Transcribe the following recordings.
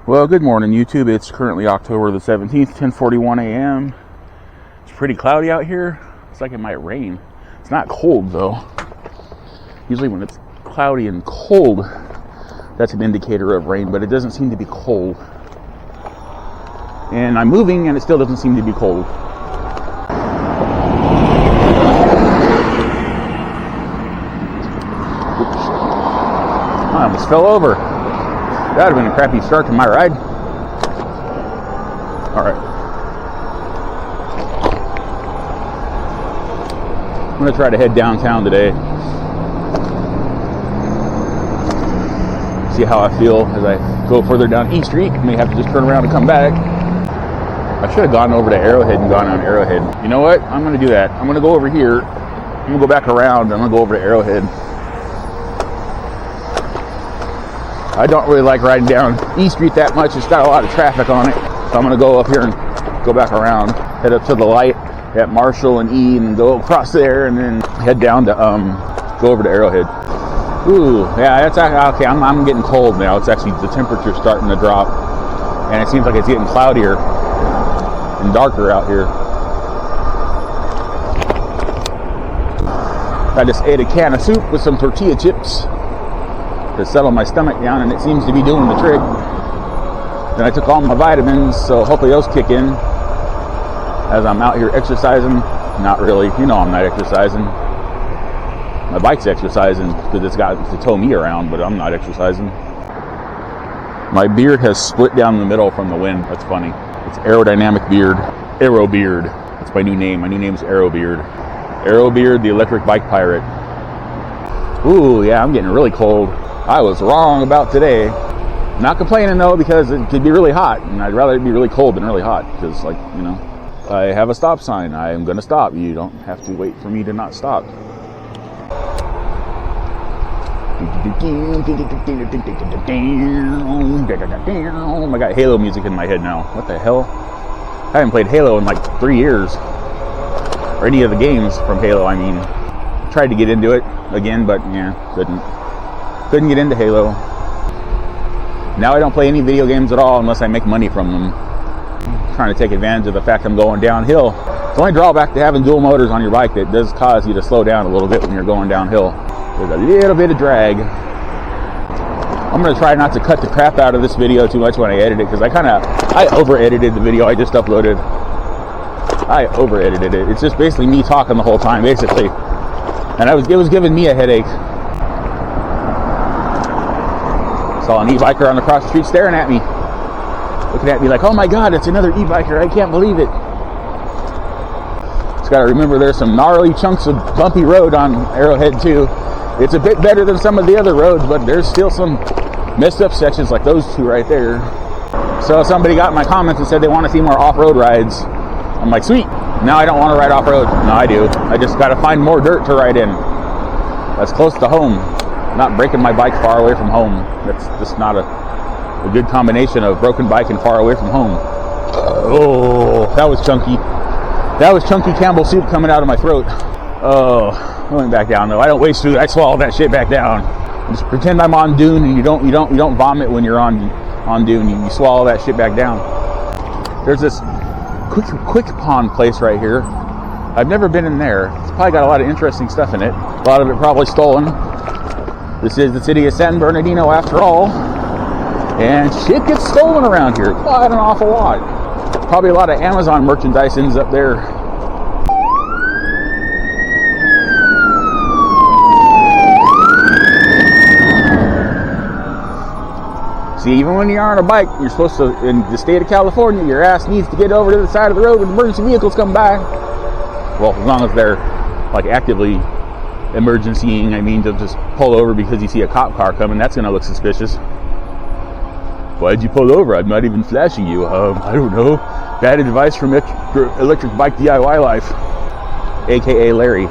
Well, good morning, YouTube. It's currently October the 17th, 10:41 a.m. It's pretty cloudy out here. It's like it might rain. It's not cold, though. Usually when it's cloudy and cold, that's an indicator of rain, but it doesn't seem to be cold. And I'm moving, and it still doesn't seem to be cold. Oops. I almost fell over. That would have been a crappy start to my ride. Alright. I'm going to try to head downtown today. See how I feel as I go further down East Street. May have to just turn around and come back. I should have gone over to Arrowhead and gone on Arrowhead. You know what? I'm going to do that. I'm going to go over here. I'm going to go back around. I'm going to go over to Arrowhead. I don't really like riding down East Street that much. It's got a lot of traffic on it. So I'm going to go up here and go back around. Head up to the light at Marshall and E and go across there and then head down to, go over to Arrowhead. Ooh, yeah, that's okay. I'm getting cold now. It's actually, the temperature's starting to drop. And it seems like it's getting cloudier and darker out here. I just ate a can of soup with some tortilla chips to settle my stomach down, and it seems to be doing the trick. Then I took all my vitamins, so hopefully those kick in as I'm out here exercising. Not really, you know I'm not exercising. My bike's exercising because it's got to tow me around, but I'm not exercising. My beard has split down the middle from the wind. That's funny. It's aerodynamic beard. Aero Beard. That's my new name. My new name's Aero Beard. Aero Beard, the electric bike pirate. Ooh, yeah, I'm getting really cold. I was wrong about today. Not complaining though, because it could be really hot, and I'd rather it be really cold than really hot, because, like, you know, I have a stop sign. I am going to stop. You don't have to wait for me to not stop. I got Halo music in my head now. What the hell? I haven't played Halo in like 3 years. Or any of the games from Halo, I mean. Tried to get into it again, but yeah, couldn't get into Halo. Now I don't play any video games at all unless I make money from them. I'm trying to take advantage of the fact I'm going downhill. It's the only drawback to having dual motors on your bike that does cause you to slow down a little bit when you're going downhill. There's a little bit of drag. I'm going to try not to cut the crap out of this video too much when I edit it, because I over-edited the video I just uploaded. I over-edited it. It's just basically me talking the whole time, basically. And it was giving me a headache. Saw an e-biker on the cross the street staring at me. Looking at me like, oh my god, it's another e-biker. I can't believe it. Just gotta remember there's some gnarly chunks of bumpy road on Arrowhead too. It's a bit better than some of the other roads, but there's still some messed up sections like those two right there. So somebody got in my comments and said they want to see more off-road rides. I'm like, sweet. Now I don't want to ride off-road. No, I do. I just got to find more dirt to ride in. That's close to home. Not breaking my bike far away from home. That's just not a good combination of broken bike and far away from home. Oh, that was chunky. That was chunky Campbell soup coming out of my throat. Oh, going back down though. I don't waste food. I swallow that shit back down. Just pretend I'm on dune, and you don't vomit when you're on dune. You swallow that shit back down. There's this quick pond place right here. I've never been in there. It's probably got a lot of interesting stuff in it. A lot of it probably stolen. This is the city of San Bernardino after all. And shit gets stolen around here. Quite an awful lot. Probably a lot of Amazon merchandise ends up there. See, even when you're on a bike, you're supposed to, in the state of California, your ass needs to get over to the side of the road when emergency vehicles come by. Well, as long as they're, like, actively emergencying, I mean, to just pull over because you see a cop car coming, that's going to look suspicious. Why'd you pull over? I'm not even flashing you. I don't know. Bad advice from Electric Bike DIY Life, aka Larry.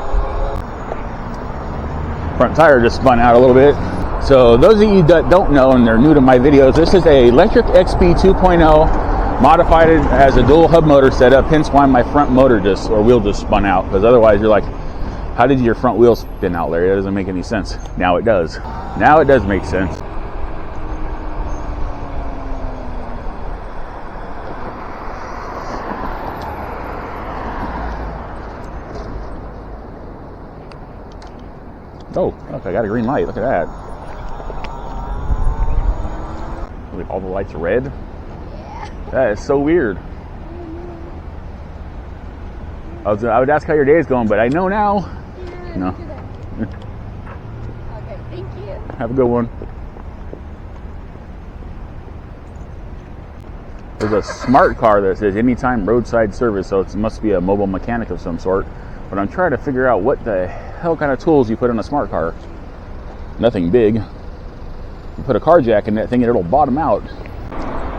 Front tire just spun out a little bit. So those of you that don't know and they're new to my videos, this is a Electric XP 2.0 modified as a dual hub motor setup, hence why my front motor wheel just spun out, because otherwise you're like, how did your front wheel spin out, Larry? That doesn't make any sense. Now it does. Now it does make sense. Oh, look, I got a green light. Look at that. All the lights are red? That is so weird. I would ask how your day is going, but I know now. No. Okay, thank you. Have a good one. There's a smart car that says anytime roadside service, so it must be a mobile mechanic of some sort. But I'm trying to figure out what the hell kind of tools you put in a smart car. Nothing big. You put a car jack in that thing and it'll bottom out.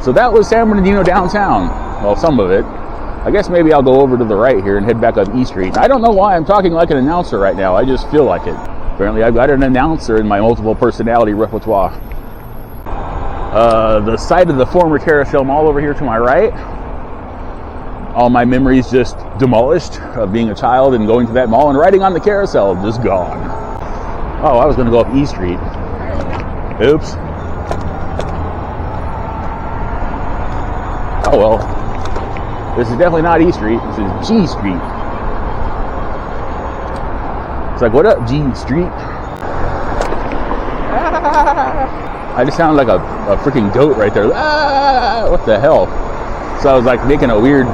So that was San Bernardino downtown. Well, some of it. I guess maybe I'll go over to the right here and head back up E Street. I don't know why I'm talking like an announcer right now. I just feel like it. Apparently I've got an announcer in my multiple personality repertoire. The site of the former carousel mall over here to my right. All my memories just demolished of being a child and going to that mall and riding on the carousel, just gone. Oh, I was going to go up E Street. Oops. Oh well. This is definitely not E Street. This is G Street. It's like, what up, G Street? I just sound like a freaking goat right there. Ah, what the hell? So I was like making a weird,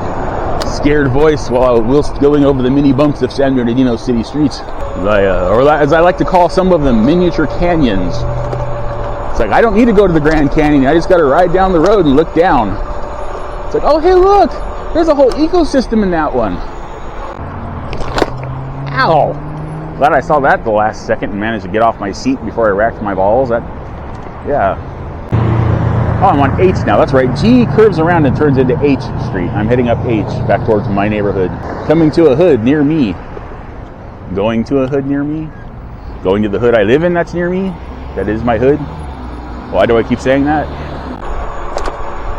scared voice while I was going over the mini bumps of San Bernardino city streets. Or as I like to call some of them, miniature canyons. It's like, I don't need to go to the Grand Canyon. I just got to ride down the road and look down. It's like, oh, hey, look. There's a whole ecosystem in that one. Ow. Glad I saw that the last second and managed to get off my seat before I racked my balls. Yeah. Oh, I'm on H now. That's right. G curves around and turns into H Street. I'm heading up H, back towards my neighborhood. Coming to a hood near me. Going to a hood near me. Going to the hood I live in that's near me. That is my hood. Why do I keep saying that?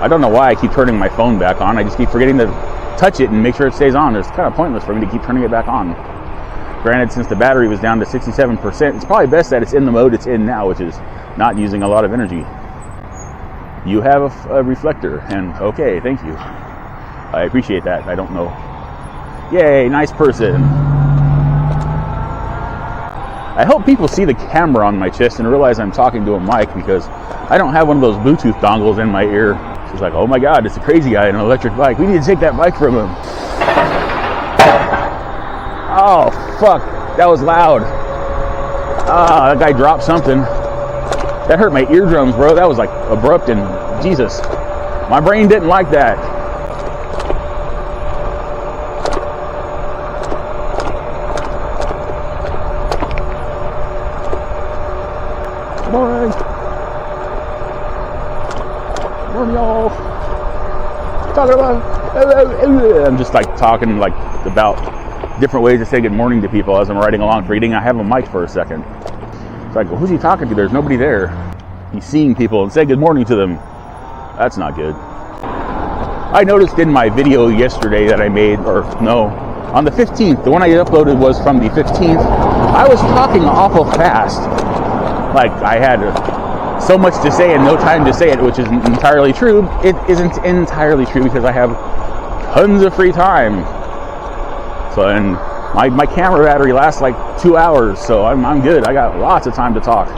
I don't know why I keep turning my phone back on. I just keep forgetting to touch it and make sure it stays on. It's kind of pointless for me to keep turning it back on. Granted, since the battery was down to 67%, it's probably best that it's in the mode it's in now, which is not using a lot of energy. You have a reflector, and okay, thank you. I appreciate that. I don't know. Yay, nice person. I hope people see the camera on my chest and realize I'm talking to a mic, because I don't have one of those Bluetooth dongles in my ear. She's like, oh my God, it's a crazy guy in an electric bike. We need to take that bike from him. Oh, fuck. That was loud. Ah, that guy dropped something. That hurt my eardrums, bro. That was like abrupt and Jesus. My brain didn't like that. Morning. Morning, y'all. Talking about. I'm just like talking like about different ways to say good morning to people as I'm riding along, forgetting I have a mic for a second. It's like, well, who's he talking to? There's nobody there. He's seeing people and say good morning to them. That's not good. I noticed in my video yesterday that I made, or no, on the 15th, the one I uploaded was from the 15th, I was talking awful fast. Like I had so much to say and no time to say it, which isn't entirely true. It isn't entirely true because I have tons of free time. So, and my camera battery lasts like 2 hours, so I'm good. I got lots of time to talk.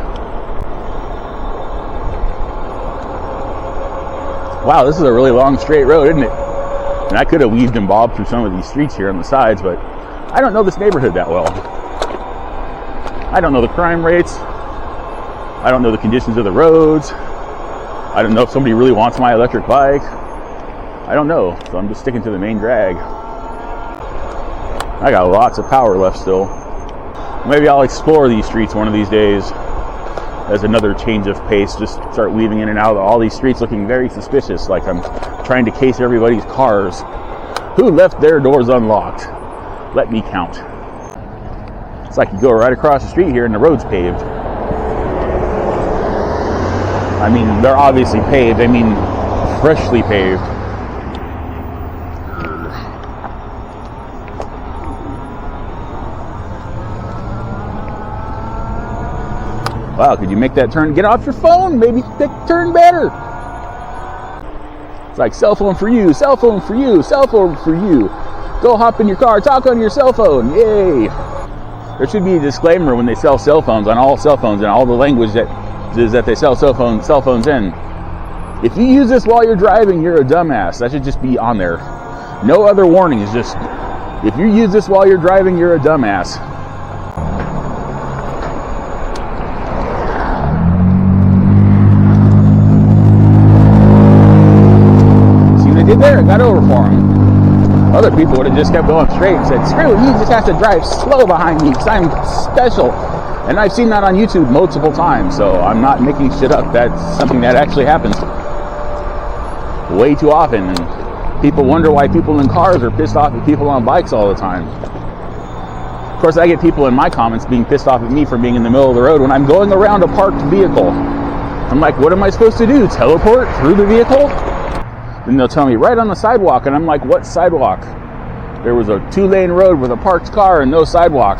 Wow, this is a really long straight road, isn't it? And I could have weaved and bobbed through some of these streets here on the sides, but I don't know this neighborhood that well. I don't know the crime rates. I don't know the conditions of the roads. I don't know if somebody really wants my electric bike. I don't know, so I'm just sticking to the main drag. I got lots of power left still. Maybe I'll explore these streets one of these days as another change of pace. Just start weaving in and out of all these streets looking very suspicious, like I'm trying to case everybody's cars. Who left their doors unlocked? Let me count. It's like you go right across the street here and the road's paved. I mean, they're obviously paved. I mean, freshly paved. Wow, could you make that turn? Get off your phone, maybe turn better. It's like cell phone for you, cell phone for you, cell phone for you. Go hop in your car, talk on your cell phone, yay. There should be a disclaimer when they sell cell phones on all cell phones and all the language that they sell cell phones in. If you use this while you're driving, you're a dumbass. That should just be on there. No other warnings. Just if you use this while you're driving, you're a dumbass. See what I did there? I got over for him. Other people would have just kept going straight and said, screw it, you just have to drive slow behind me because I'm special. And I've seen that on YouTube multiple times, so I'm not making shit up. That's something that actually happens way too often. And people wonder why people in cars are pissed off at people on bikes all the time. Of course, I get people in my comments being pissed off at me for being in the middle of the road when I'm going around a parked vehicle. I'm like, what am I supposed to do? Teleport through the vehicle? Then they'll tell me, right on the sidewalk. And I'm like, what sidewalk? There was a 2-lane road with a parked car and no sidewalk.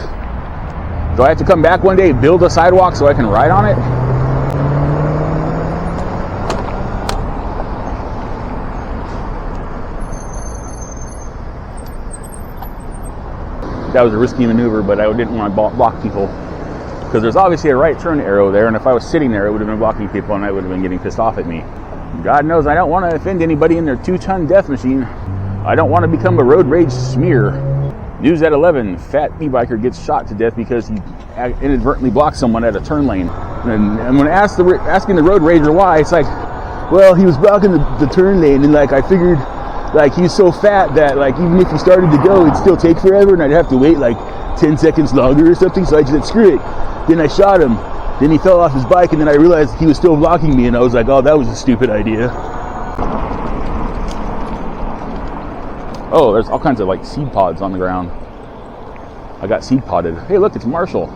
Do I have to come back one day, build a sidewalk so I can ride on it? That was a risky maneuver, but I didn't want to block people. Because there's obviously a right turn arrow there, and if I was sitting there, it would have been blocking people and I would have been getting pissed off at me. God knows I don't want to offend anybody in their 2-ton death machine. I don't want to become a road rage smear. News at 11, fat e-biker gets shot to death because he inadvertently blocked someone at a turn lane. And when asking the road rager why, it's like, well, he was blocking the turn lane, and like I figured like he's so fat that like even if he started to go, it'd still take forever and I'd have to wait like 10 seconds longer or something, so I just said, screw it. Then I shot him. Then he fell off his bike, and then I realized he was still blocking me, and I was like, oh, that was a stupid idea. Oh, there's all kinds of like seed pods on the ground. I got seed podded. Hey, look, it's Marshall.